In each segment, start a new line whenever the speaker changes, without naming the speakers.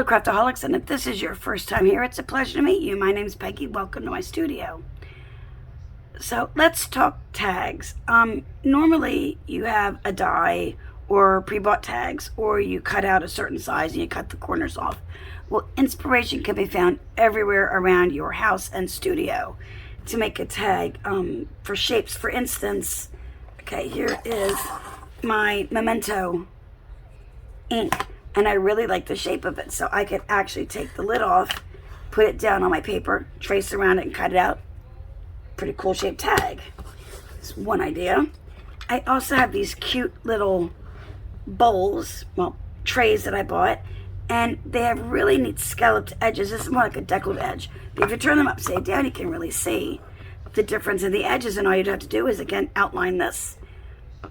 Hello Craftaholics, and if this is your first time here, it's a pleasure to meet you. My name's Peggy. Welcome to my studio. So let's talk tags. Normally you have a die or pre-bought tags, or you cut out a certain size and you cut the corners off. Well, inspiration can be found everywhere around your house and studio to make a tag for shapes. For instance, okay, here is my Memento ink, and I really like the shape of it, so I could actually take the lid off, put it down on my paper, trace around it, and cut it out. Pretty cool shaped tag. It's one idea. I also have these cute little bowls, well, trays that I bought, and they have really neat scalloped edges. This is more like a deckled edge, but if you turn them upside down, you can really see the difference in the edges, and all you'd have to do is, again, outline this.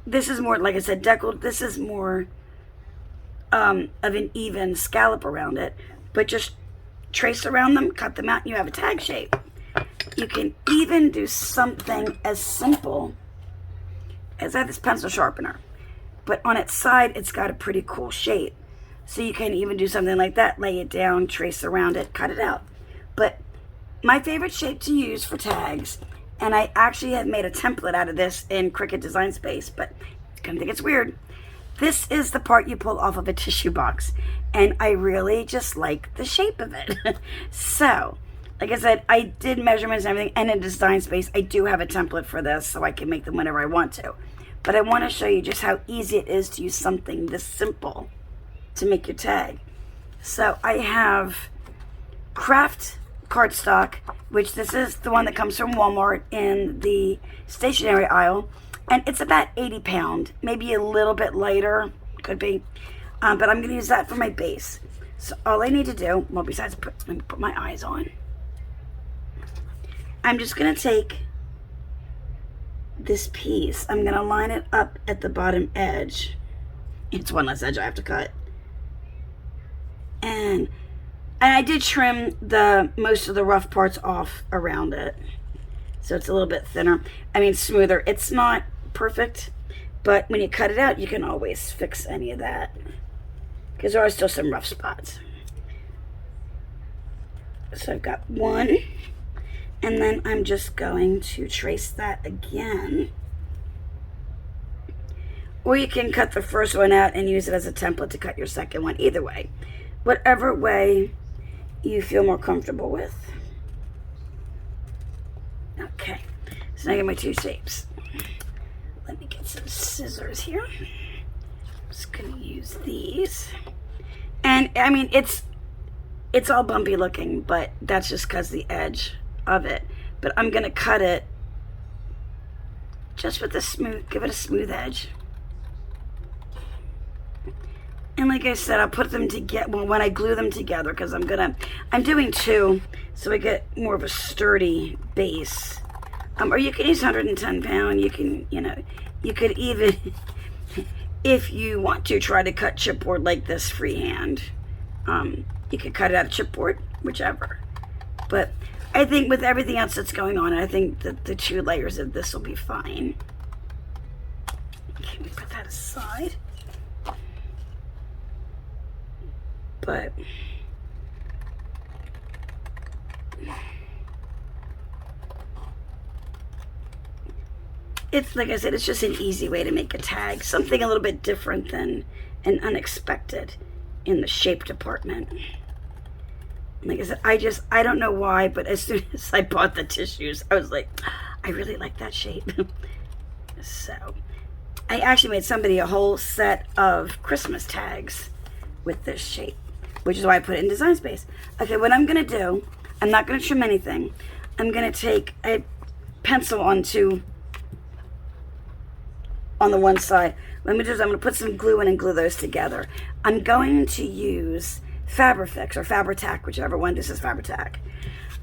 This is more, like I said, deckled. This is more of an even scallop around it, but just trace around them, cut them out, and you have a tag shape. You can even do something as simple as I have this pencil sharpener, but on its side it's got a pretty cool shape, so you can even do something like that, lay it down, trace around it, cut it out. But my favorite shape to use for tags, and I actually have made a template out of this in Cricut Design Space, but you're gonna think it's weird. This is the part you pull off of a tissue box, and I really just like the shape of it. So, like I said, I did measurements and everything, and in Design Space, I do have a template for this, so I can make them whenever I want to. But I want to show you just how easy it is to use something this simple to make your tag. So I have Craft cardstock, which this is the one that comes from Walmart in the stationery aisle. And it's about 80 pound, maybe a little bit lighter, could be. But I'm going to use that for my base. So all I need to do, well, besides let me put my eyes on. I'm just going to take this piece. I'm going to line it up at the bottom edge. It's one less edge I have to cut. And I did trim most of the rough parts off around it, so it's a little bit thinner. I mean, smoother. It's not perfect, but when you cut it out, you can always fix any of that, because there are still some rough spots. So I've got one, and then I'm just going to trace that again. Or you can cut the first one out and use it as a template to cut your second one. Either way, whatever way you feel more comfortable with. Okay, so now I get my two shapes. Let me get some scissors here. I'm just gonna use these. And I mean, it's all bumpy looking, but that's just because the edge of it. But I'm gonna cut it just with the smooth, give it a smooth edge. And like I said, I'll put them together, well, when I glue them together, because I'm doing two, so I get more of a sturdy base. Or you can use 110 pound, you can, you could even, if you want to, try to cut chipboard like this freehand. You could cut it out of chipboard, whichever. But I think with everything else that's going on, I think that the 2 layers of this will be fine. Okay, let me put that aside. But it's, like I said, it's just an easy way to make a tag. Something a little bit different than and unexpected in the shape department. Like I said, I don't know why, but as soon as I bought the tissues, I was like, I really like that shape. So I actually made somebody a whole set of Christmas tags with this shape, which is why I put it in Design Space. Okay, what I'm gonna do, I'm not gonna trim anything. I'm gonna take a pencil on the one side. I'm gonna put some glue in and glue those together. I'm going to use Fabrifix or Fabri-Tac, whichever one. This is Fabri-Tac.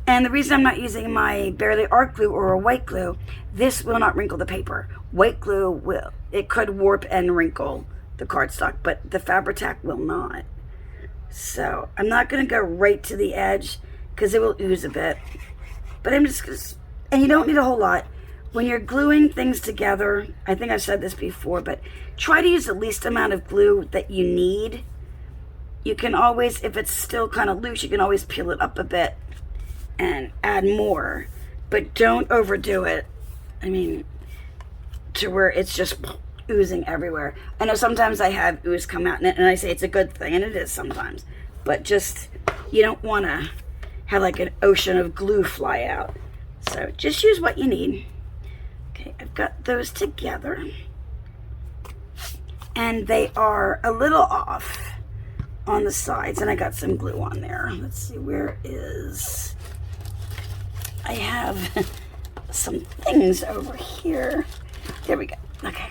And the reason I'm not using my Barely Art Glue or a white glue, this will not wrinkle the paper. White glue will. It could warp and wrinkle the cardstock, but the Fabri-Tac will not. So I'm not going to go right to the edge because it will ooze a bit. But I'm just going to, and you don't need a whole lot. When you're gluing things together, I think I've said this before, but try to use the least amount of glue that you need You can always, if it's still kind of loose, you can always peel it up a bit and add more, but don't overdo it. I mean, to where it's just oozing everywhere. I know sometimes I have ooze come out, and I say it's a good thing, and it is sometimes, but just, you don't want to have like an ocean of glue fly out. So just use what you need. Okay, I've got those together, and they are a little off on the sides, and I got some glue on there. Let's see, where is, I have some things over here. There we go. Okay.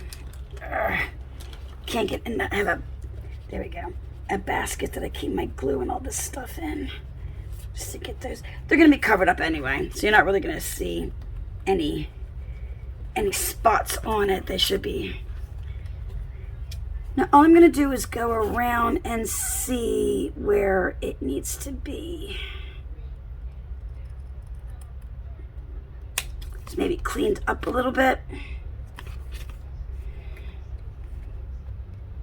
Can't get in. I have a, there we go, a basket that I keep my glue and all this stuff in, just to get those. They're going to be covered up anyway, so you're not really going to see any spots on it. They should be. Now all I'm going to do is go around and see where it needs to be. It's maybe cleaned up a little bit.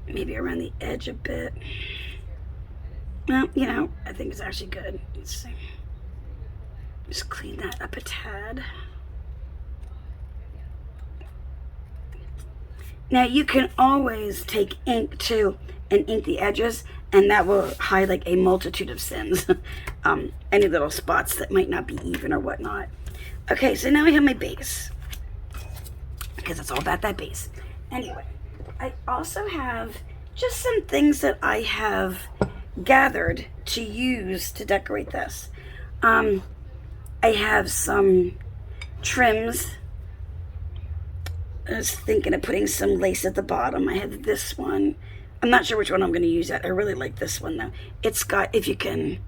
Maybe around the edge a bit. Well, you know, I think it's actually good. Let's see. Just clean that up a tad. Now you can always take ink too and ink the edges, and that will hide like a multitude of sins. Any little spots that might not be even or whatnot. Okay, so now I have my base, because it's all about that base. Anyway, I also have just some things that I have gathered to use to decorate this. I have some trims. I was thinking of putting some lace at the bottom. I have this one. I'm not sure which one I'm going to use yet. I really like this one though. It's got, if you can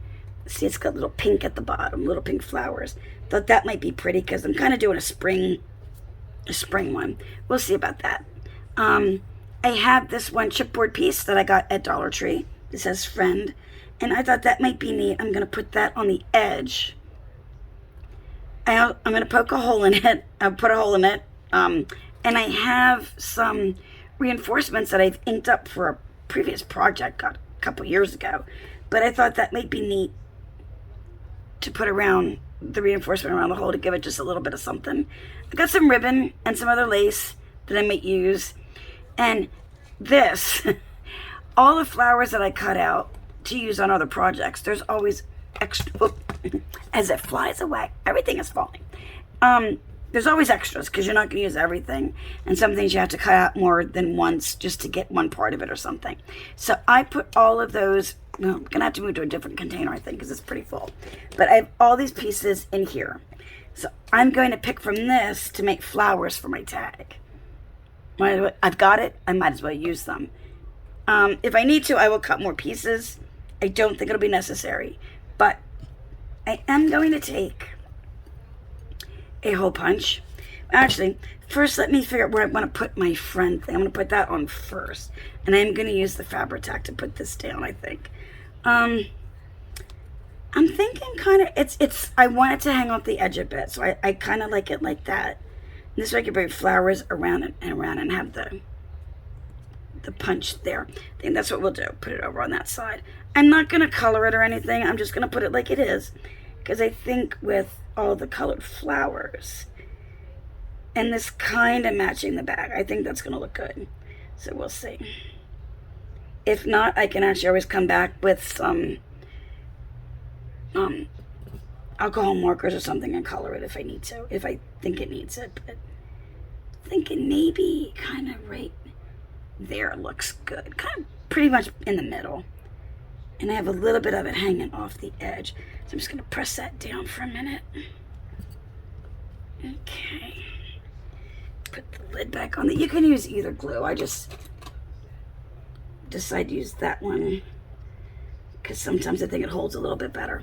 see, it's got little pink at the bottom, little pink flowers. Thought that might be pretty because I'm kind of doing a spring one. We'll see about that. I have this one chipboard piece that I got at Dollar Tree. It says friend, and I thought that might be neat. I'm going to put that on the edge. I'm going to poke a hole in it. I'll put a hole in it. And I have some reinforcements that I've inked up for a previous project got a couple years ago, but I thought that might be neat to put around the reinforcement around the hole to give it just a little bit of something. I got some ribbon and some other lace that I might use. And this, all the flowers that I cut out to use on other projects, there's always extra, as it flies away, everything is falling. There's always extras because you're not going to use everything. And some things you have to cut out more than once just to get one part of it or something. So I put all of those, well, I'm going to have to move to a different container, I think, because it's pretty full. But I have all these pieces in here. So I'm going to pick from this to make flowers for my tag. I've got it, I might as well use them. If I need to, I will cut more pieces. I don't think it'll be necessary. But I am going to take a hole punch. Actually, first let me figure out where I want to put my friend thing. I'm going to put that on first. And I'm going to use the Fabri-Tac to put this down, I think. I'm thinking kind of, I want it to hang off the edge a bit. So I kind of like it like that. And this way I can bring flowers around it and around and have the punch there. I think that's what we'll do. Put it over on that side. I'm not going to color it or anything. I'm just going to put it like it is. Because I think with all the colored flowers and this kind of matching the bag, I think that's going to look good. So we'll see. If not, I can actually always come back with some alcohol markers or something and color it if I need to, if I think it needs it. But I'm thinking maybe kind of right there looks good. Kind of pretty much in the middle. And I have a little bit of it hanging off the edge. So I'm just going to press that down for a minute. Okay. Put the lid back on. You can use either glue. I just decide to use that one because sometimes I think it holds a little bit better.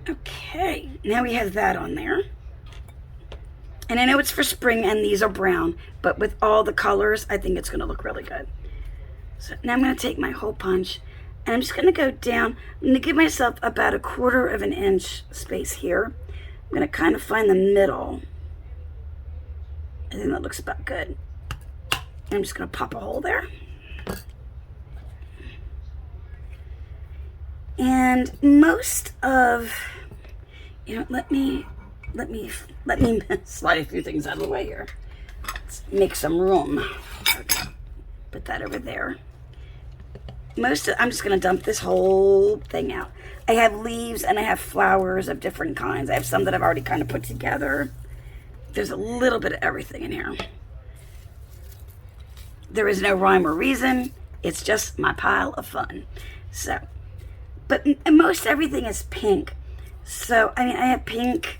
Okay, now we have that on there. And I know it's for spring and these are brown, but with all the colors, I think it's going to look really good. So now I'm going to take my hole punch and I'm just going to go down. I'm going to give myself about 1/4 of an inch space here. I'm going to kind of find the middle. I think that looks about good. And I'm just going to pop a hole there. And most of, let me slide a few things out of the way here. Let's make some room. Okay, put that over there. I'm just going to dump this whole thing out. I have leaves and I have flowers of different kinds. I have some that I've already kind of put together. There's a little bit of everything in here. There is no rhyme or reason. It's just my pile of fun. So, but most everything is pink. So, I have pink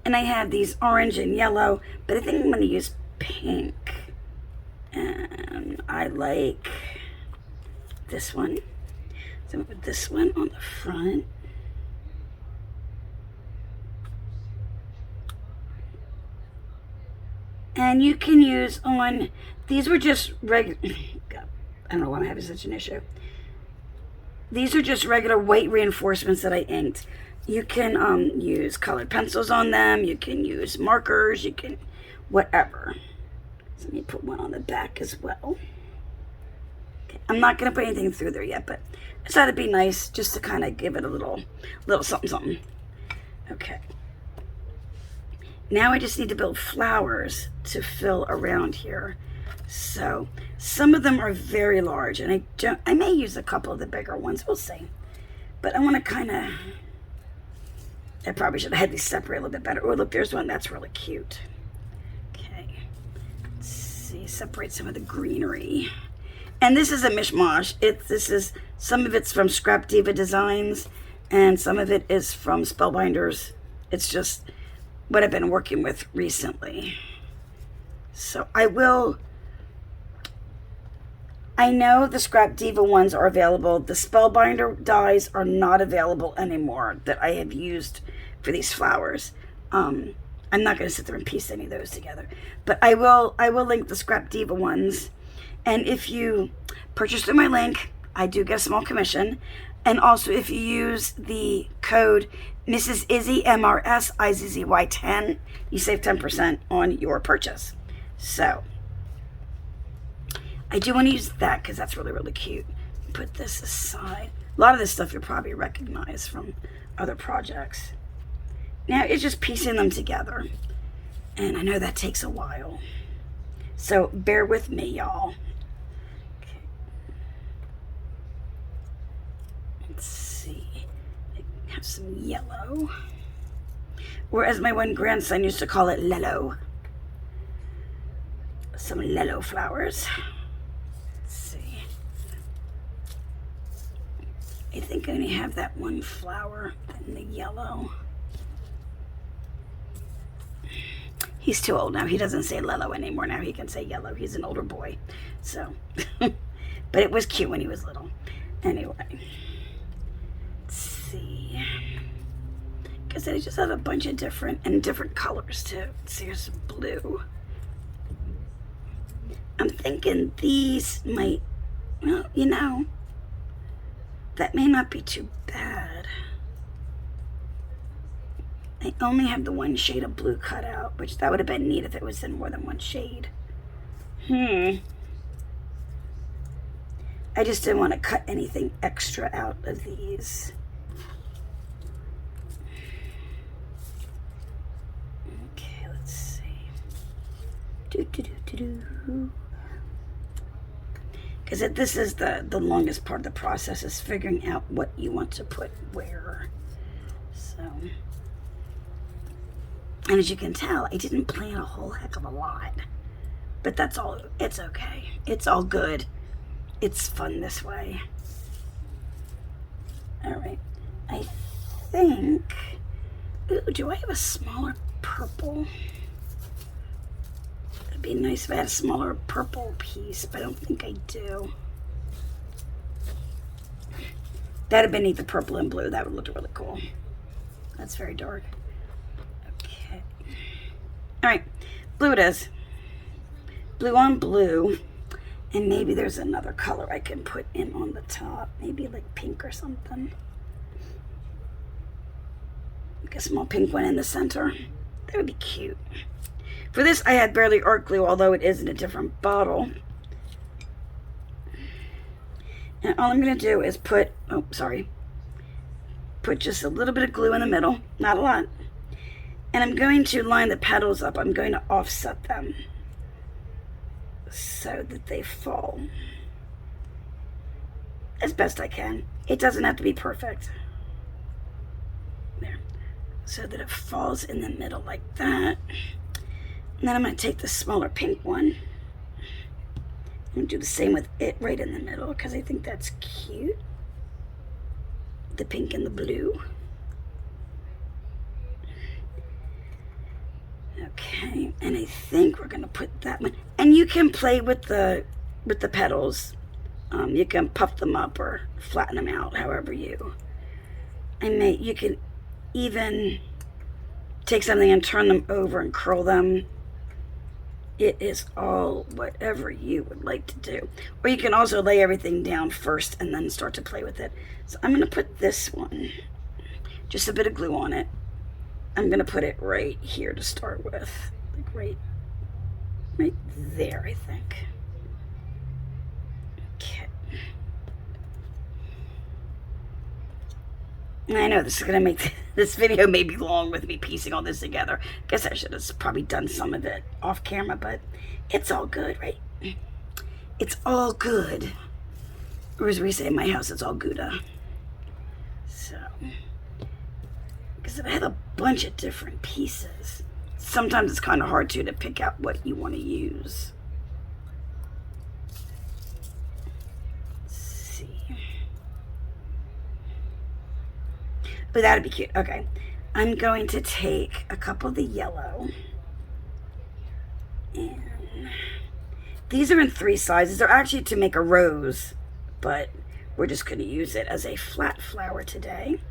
and I have these orange and yellow, but I think I'm going to use pink. And I like this one. So I'm going to put this one on the front. And you can use on, these were just regular, I don't know why I'm having such an issue. These are just regular white reinforcements that I inked. You can use colored pencils on them. You can use markers. You can, whatever. So let me put one on the back as well. Okay. I'm not going to put anything through there yet, but I thought it'd be nice just to kind of give it a little something, something. Okay. Now I just need to build flowers to fill around here. So some of them are very large, and I may use a couple of the bigger ones. We'll see. But I want to kind of, I probably should have had these separate a little bit better. Oh, look, there's one that's really cute. Okay. Let's see, separate some of the greenery. And this is a mishmash. Some of it's from Scrap Diva Designs, and some of it is from Spellbinders. It's just what I've been working with recently. So I know the Scrap Diva ones are available. The Spellbinder dies are not available anymore that I have used for these flowers. I'm not going to sit there and piece any of those together. But I will link the Scrap Diva ones. And if you purchase through my link, I do get a small commission. And also if you use the code Mrs. Izzy, MRS, IZZY 10, you save 10% on your purchase. So I do want to use that because that's really, really cute. Put this aside. A lot of this stuff you'll probably recognize from other projects. Now it's just piecing them together. And I know that takes a while. So bear with me, y'all. Okay. Let's see. I have some yellow. Or as my one grandson used to call it, lello. Some lello flowers. I think I only have that one flower in the yellow. He's too old now. He doesn't say lello anymore. Now he can say yellow. He's an older boy. So, but it was cute when he was little. Anyway, let's see. Because I just have a bunch of different colors too. Let's see, here's some blue. I'm thinking these might, well, that may not be too bad. I only have the one shade of blue cut out, which that would have been neat if it was in more than one shade. I just didn't want to cut anything extra out of these. Okay, let's see. Because this is the longest part of the process, is figuring out what you want to put where. So, and as you can tell, I didn't plan a whole heck of a lot. But that's all, it's okay. It's all good. It's fun this way. All right. I think, ooh, do I have a smaller purple? It'd be nice if I had a smaller purple piece, but I don't think I do. That'd have been neat, the purple and blue. That would look really cool. That's very dark. Okay. All right, blue it is. Blue on blue. And maybe there's another color I can put in on the top. Maybe like pink or something. Like a small pink one in the center. That would be cute. For this, I had barely art glue, although it is in a different bottle. And all I'm going to do is put, oh, sorry. put just a little bit of glue in the middle, not a lot. And I'm going to line the petals up. I'm going to offset them so that they fall as best I can. It doesn't have to be perfect. There. So that it falls in the middle like that. And then I'm going to take the smaller pink one and do the same with it right in the middle because I think that's cute. The pink and the blue. Okay, and I think we're going to put that one. And you can play with the petals. You can puff them up or flatten them out, however you. You can even take something and turn them over and curl them. It is all whatever you would like to do. Or you can also lay everything down first and then start to play with it. So I'm going to put this one, just a bit of glue on it. I'm going to put it right here to start with. Like right there, I think. Okay. I know this is going to make this video may be long with me piecing all this together. Guess I should have probably done some of it off camera, but it's all good, right? It's all good. Or as we say in my house, it's all Gouda. So, because I have a bunch of different pieces. Sometimes it's kind of hard to pick out what you want to use. Oh, that'd be cute. Okay. I'm going to take a couple of the yellow. And these are in 3 sizes. They're actually to make a rose, but we're just going to use it as a flat flower today.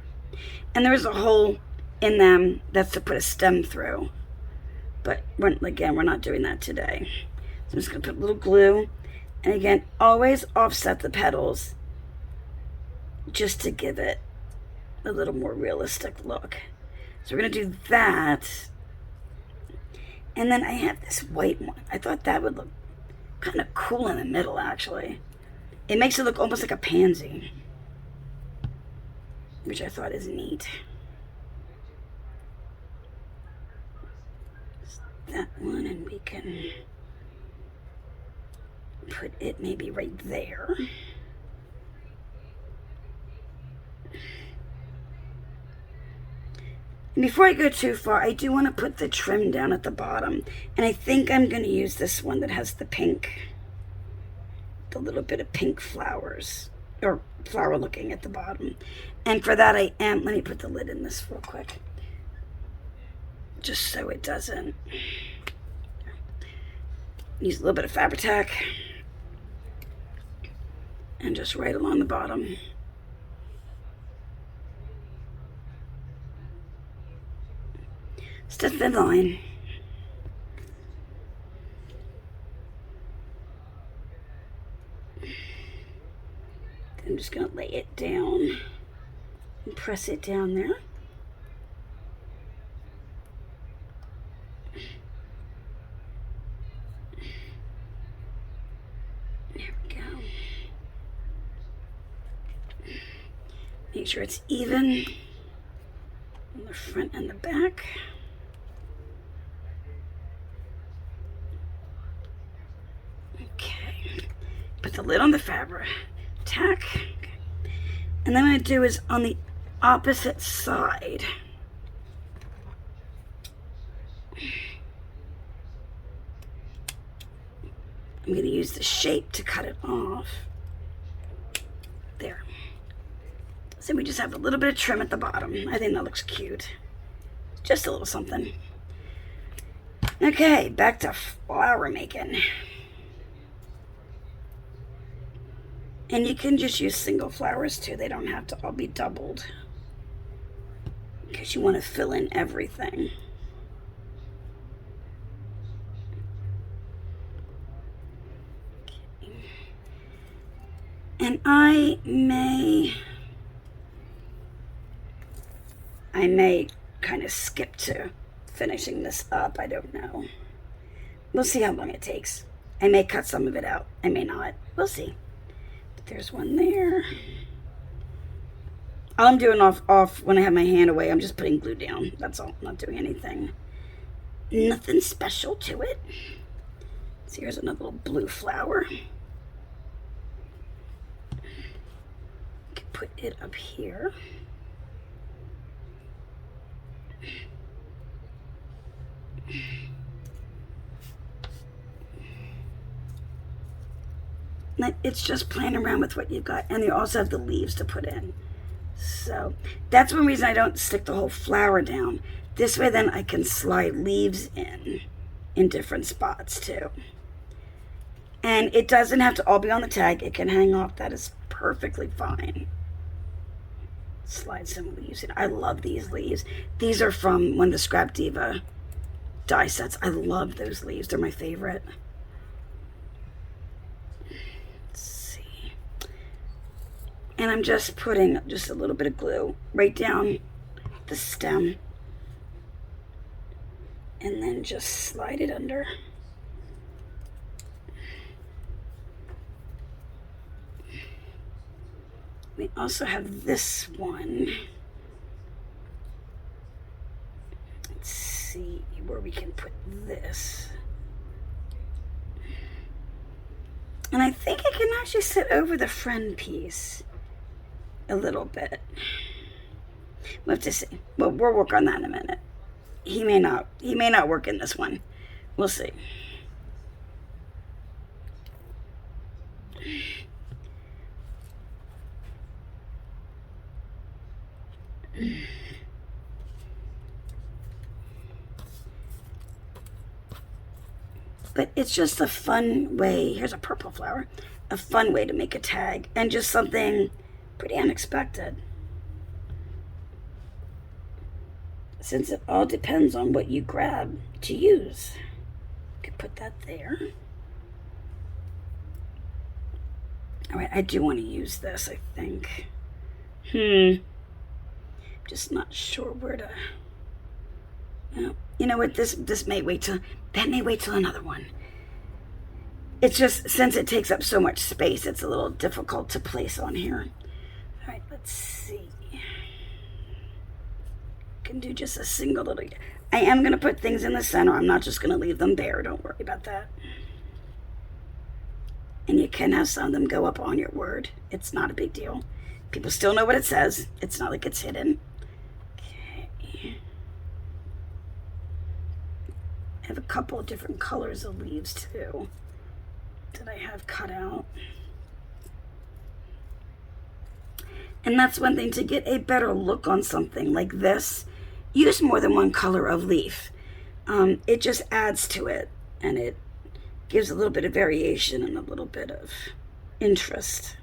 And there's a hole in them that's to put a stem through. But again, we're not doing that today. So I'm just going to put a little glue. And again, always offset the petals just to give it a little more realistic look. So we're going to do that. And then I have this white one. I thought that would look kind of cool in the middle, actually. It makes it look almost like a pansy, which I thought is neat. That one, and we can put it maybe right there. And before I go too far, I do want to put the trim down at the bottom. And I think I'm going to use this one that has the pink, the little bit of pink flowers, or flower looking at the bottom. And for that let me put the lid in this real quick, just so it doesn't. Use a little bit of Fabri-Tac, and just right along the bottom. Just a thin line. I'm just going to lay it down and press it down there. There we go. Make sure it's even on the front and the back. Okay, put the lid on the Fabri-Tac. Okay. And then what I do is on the opposite side, I'm going to use the shape to cut it off. There. So we just have a little bit of trim at the bottom. I think that looks cute. Just a little something. Okay, back to flower making. And you can just use single flowers too. They don't have to all be doubled, because you want to fill in everything. Okay. And I may kind of skip to finishing this up. I don't know. We'll see how long it takes. I may cut some of it out. I may not. We'll see. There's one there. All I'm doing off when I have my hand away, I'm just putting glue down. That's all. I'm not doing anything. Nothing special to it. So here's another little blue flower. Can put it up here. It's just playing around with what you've got. And you also have the leaves to put in. So that's one reason I don't stick the whole flower down. This way then I can slide leaves in different spots too. And it doesn't have to all be on the tag. It can hang off. That is perfectly fine. Slide some leaves in. I love these leaves. These are from one of the Scrap Diva die sets. I love those leaves. They're my favorite. And I'm just putting just a little bit of glue right down the stem. And then just slide it under. We also have this one. Let's see where we can put this. And I think it can actually sit over the friend piece a little bit. We'll have to see. We'll work on that in a minute. He may not work in this one. We'll see. But it's just a fun way. Here's a purple flower. A fun way to make a tag. And just something pretty unexpected. Since it all depends on what you grab to use. You could put that there. All right, I do want to use this, I think. Just not sure where to. You know what? This may wait till. That may wait till another one. It's just, since it takes up so much space, it's a little difficult to place on here. All right, let's see. Can do just a single little. I am going to put things in the center. I'm not just going to leave them bare. Don't worry about that. And you can have some of them go up on your word. It's not a big deal. People still know what it says. It's not like it's hidden. Okay. I have a couple of different colors of leaves too that I have cut out. And that's one thing, to get a better look on something like this. Use more than one color of leaf. It just adds to it, and it gives a little bit of variation and a little bit of interest.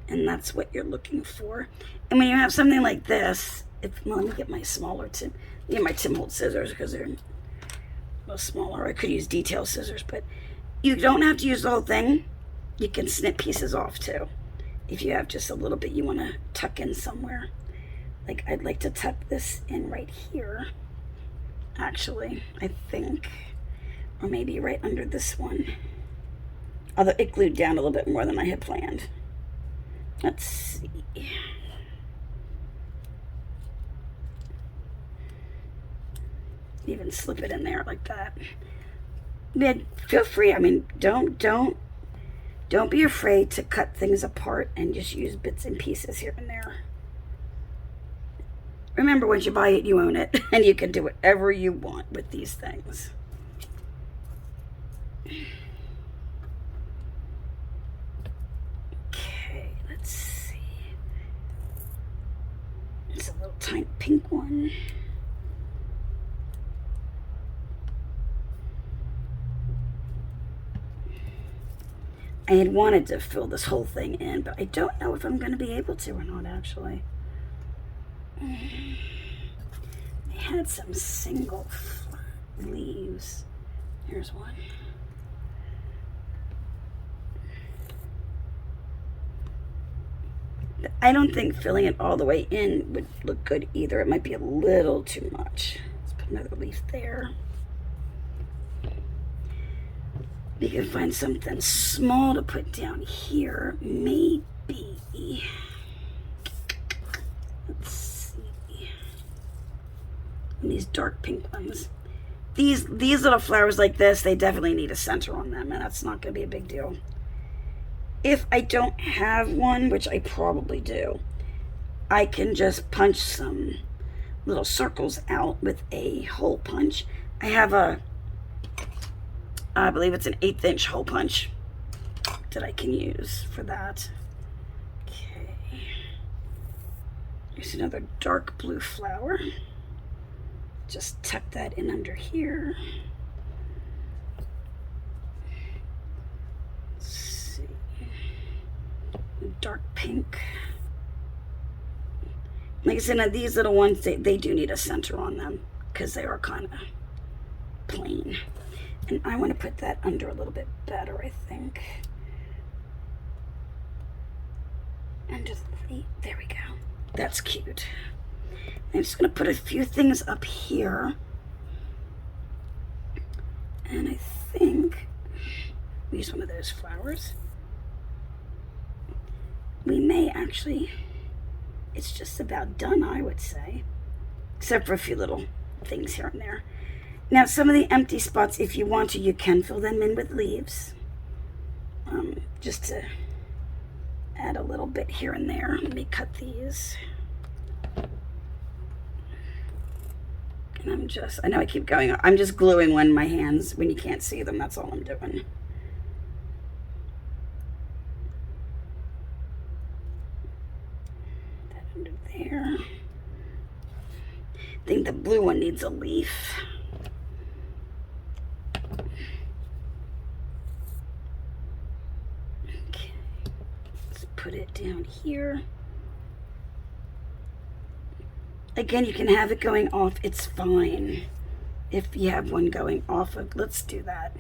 And that's what you're looking for. And when you have something like this, well, let me get my smaller Tim. Yeah, my Tim Holtz scissors, because they're a little smaller. I could use detail scissors, but you don't have to use the whole thing. You can snip pieces off too. If you have just a little bit you want to tuck in somewhere. Like, I'd like to tuck this in right here, actually, I think. Or maybe right under this one. Although it glued down a little bit more than I had planned. Let's see. Even slip it in there like that. Yeah, feel free. I mean, don't be afraid to cut things apart and just use bits and pieces here and there. Remember, once you buy it, you own it, and you can do whatever you want with these things. Okay, let's see. It's a little tiny pink one. I had wanted to fill this whole thing in, but I don't know if I'm going to be able to or not, actually. I had some single flat leaves. Here's one. But I don't think filling it all the way in would look good either. It might be a little too much. Let's put another leaf there. We can find something small to put down here, maybe. Let's see. And these dark pink ones. These little flowers like this, they definitely need a center on them, and that's not going to be a big deal. If I don't have one, which I probably do, I can just punch some little circles out with a hole punch. I have I believe it's an 1/8 inch hole punch that I can use for that. Okay. Here's another dark blue flower. Just tuck that in under here. Let's see. Dark pink. Like I said, now these little ones, they do need a center on them because they are kind of plain. And I want to put that under a little bit better, I think. Under the, there we go. That's cute. I'm just going to put a few things up here. And I think we use one of those flowers. We may actually, it's just about done, I would say. Except for a few little things here and there. Now, some of the empty spots, if you want to, you can fill them in with leaves. Just to add a little bit here and there. Let me cut these. And I know I keep going. I'm just gluing my hands, when you can't see them, that's all I'm doing. That under there. I think the blue one needs a leaf. Okay, let's put it down here. Again, you can have it going off, it's fine. If you have one going off of, let's do that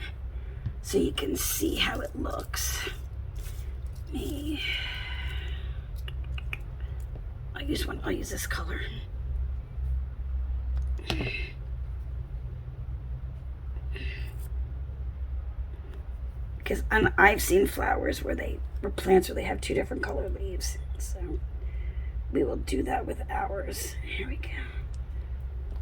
so you can see how it looks. I'll use this color. Because I've seen flowers where plants where they have 2 different color leaves, so we will do that with ours. Here we go.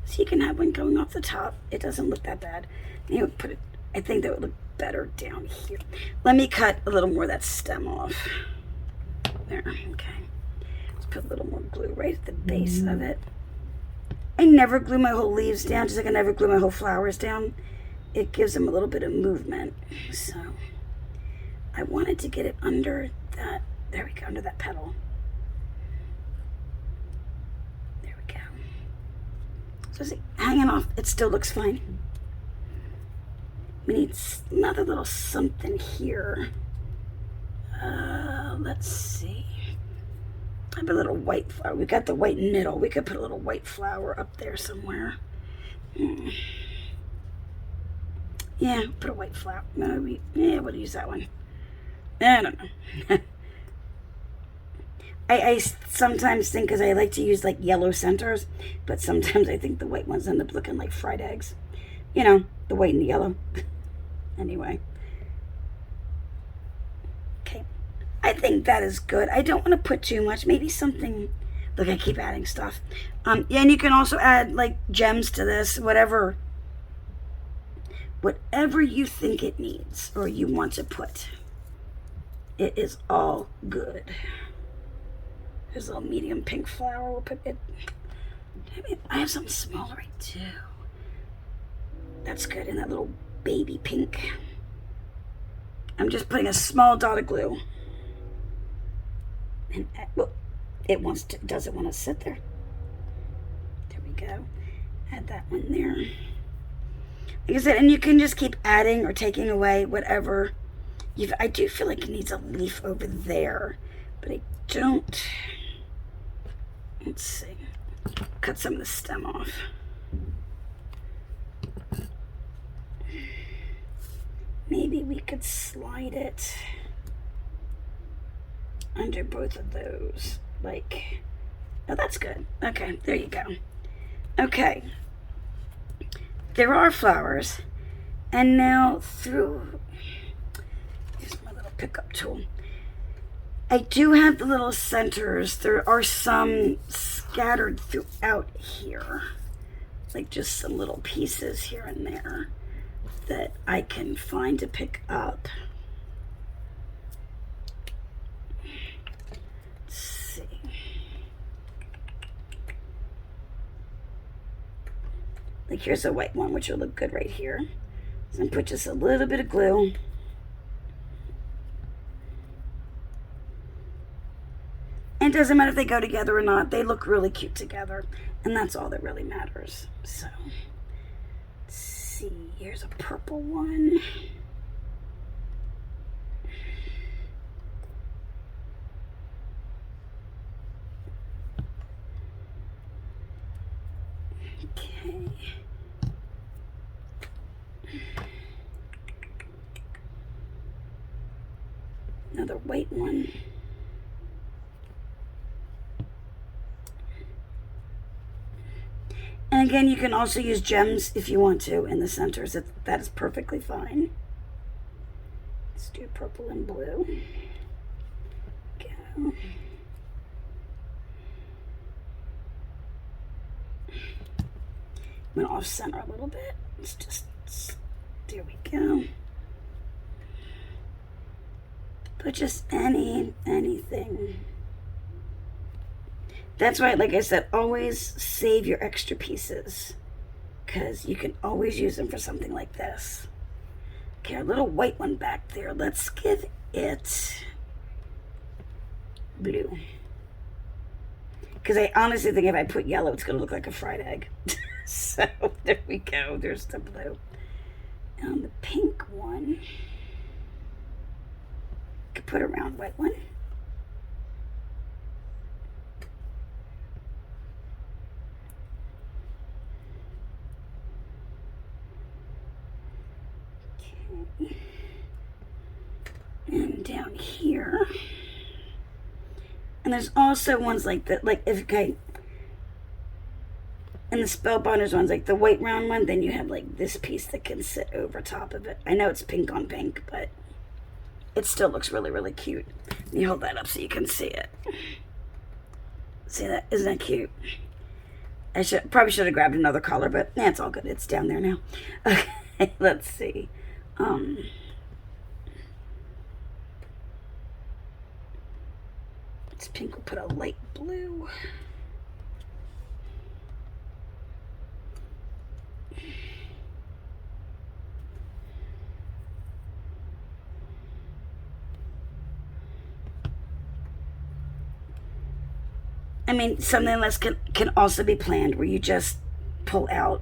So you can have one going off the top. It doesn't look that bad. You know, put it. I think that would look better down here. Let me cut a little more of that stem off. There. Okay. Let's put a little more glue right at the base of it. I never glue my whole leaves down, just like I never glue my whole flowers down. It gives them a little bit of movement. So I wanted to get it under that. There we go. Under that petal. So see, hanging off, it still looks fine. We need another little something here. Let's see. I have a little white flower. We got the white middle. We could put a little white flower up there somewhere. Yeah, put a white flower. No, we'll use that one. I don't know. I sometimes think, because I like to use like yellow centers, but sometimes I think the white ones end up looking like fried eggs. You know, the white and the yellow. Anyway. Okay. I think that is good. I don't want to put too much. Maybe something. Look, I keep adding stuff. Yeah, and you can also add like gems to this, whatever you think it needs or you want to put. It is all good. There's a little medium pink flower. We'll put it. I have something smaller, I do. That's good. And that little baby pink. I'm just putting a small dot of glue. And well, does it want to sit there? There we go. Add that one there. Like I said, and you can just keep adding or taking away whatever. I do feel like it needs a leaf over there, but I don't. Let's see. Cut some of the stem off. Maybe we could slide it under both of those. Like, oh, that's good. Okay, there you go. Okay. There are flowers. And now here's my little pickup tool. I do have the little centers. There are some scattered throughout here, like just some little pieces here and there that I can find to pick up. Let's see. Like here's a white one, which will look good right here. So I'm put just a little bit of glue. And it doesn't matter if they go together or not. They look really cute together. And that's all that really matters. So, let's see. Here's a purple one. Okay. Another white one. And again, you can also use gems if you want to in the centers. That is perfectly fine. Let's do purple and blue. Go. I'm going to off center a little bit. It's just, there we go. But just anything. That's why, like I said, always save your extra pieces, because you can always use them for something like this. Okay, our little white one back there, let's give it blue. Because I honestly think if I put yellow, it's going to look like a fried egg. So there we go, there's the blue. And on the pink one, I could put a round white one. And down here, and there's also ones like that, like if okay, and the Spellbinders ones, like the white round one, then you have like this piece that can sit over top of it. I know it's pink on pink, but it still looks really, really cute. Let me hold that up so you can see it. See that? Isn't that cute? I probably should have grabbed another color, but yeah, it's all good. It's down there now. Okay, let's see. This pink will put a light blue. I mean, something less can also be planned, where you just pull out,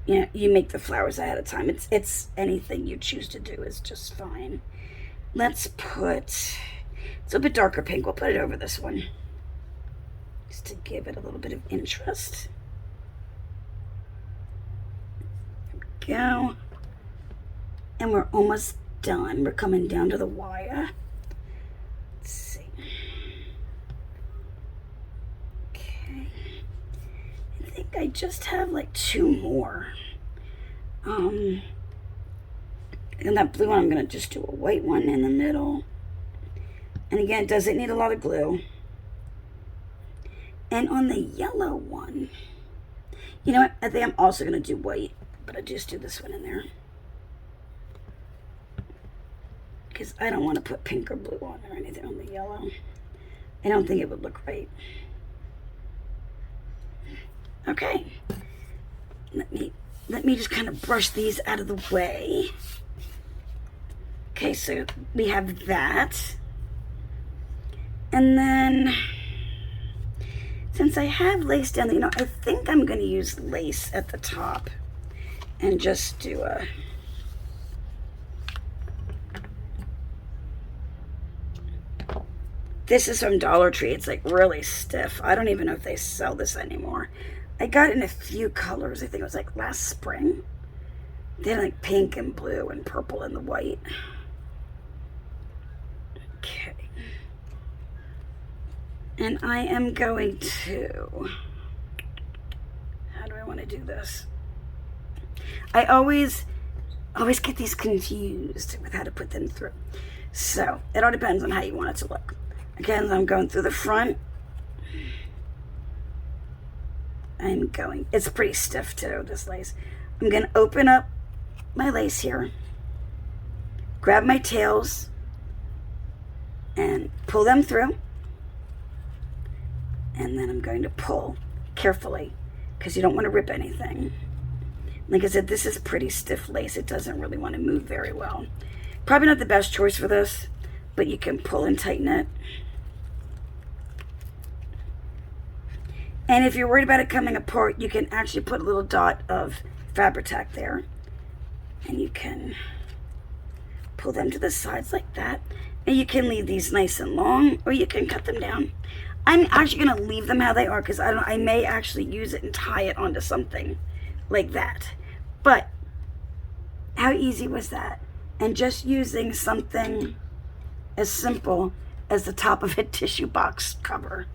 you know, you make the flowers ahead of time. It's anything you choose to do is just fine. Let's put, it's a bit darker pink. We'll put it over this one, just to give it a little bit of interest. There we go. And we're almost done. We're coming down to the wire. Let's see. Okay. I think I just have like 2 more. And that blue one, I'm going to just do a white one in the middle. And again, it doesn't need a lot of glue. And on the yellow one, you know what? I think I'm also going to do white, but I just do this one in there, because I don't want to put pink or blue on or anything on the yellow. I don't think it would look right. Okay. Let me just kind of brush these out of the way. Okay, so we have that. And then, since I have lace down there, you know, I think I'm going to use lace at the top and just do a, this is from Dollar Tree. It's like really stiff. I don't even know if they sell this anymore. I got it in a few colors. I think it was like last spring. They had like pink and blue and purple and the white. Okay. And I am going to, how do I want to do this? I always get these confused with how to put them through. So it all depends on how you want it to look. Again, I'm going through the front. it's pretty stiff too, this lace. I'm going to open up my lace here, grab my tails, and pull them through. And then I'm going to pull carefully because you don't want to rip anything. Like I said, this is pretty stiff lace. It doesn't really want to move very well. Probably not the best choice for this, but you can pull and tighten it. And if you're worried about it coming apart, you can actually put a little dot of Fabri-Tac there. And you can pull them to the sides like that. And you can leave these nice and long, or you can cut them down. I'm actually going to leave them how they are because I may actually use it and tie it onto something like that. But how easy was that? And just using something as simple as the top of a tissue box cover.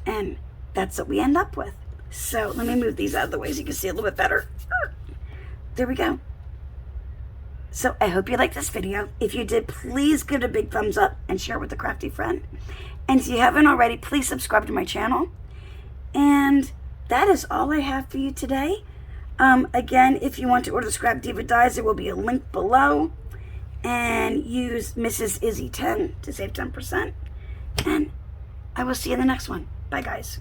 And that's what we end up with. So let me move these out of the way so you can see a little bit better. There we go. So I hope you liked this video. If you did, please give it a big thumbs up and share it with a crafty friend. And if you haven't already, please subscribe to my channel. And that is all I have for you today. Again, if you want to order the Scrap Diva dies, there will be a link below. And use Mrs. Izzy 10 to save 10%. And I will see you in the next one. Bye, guys.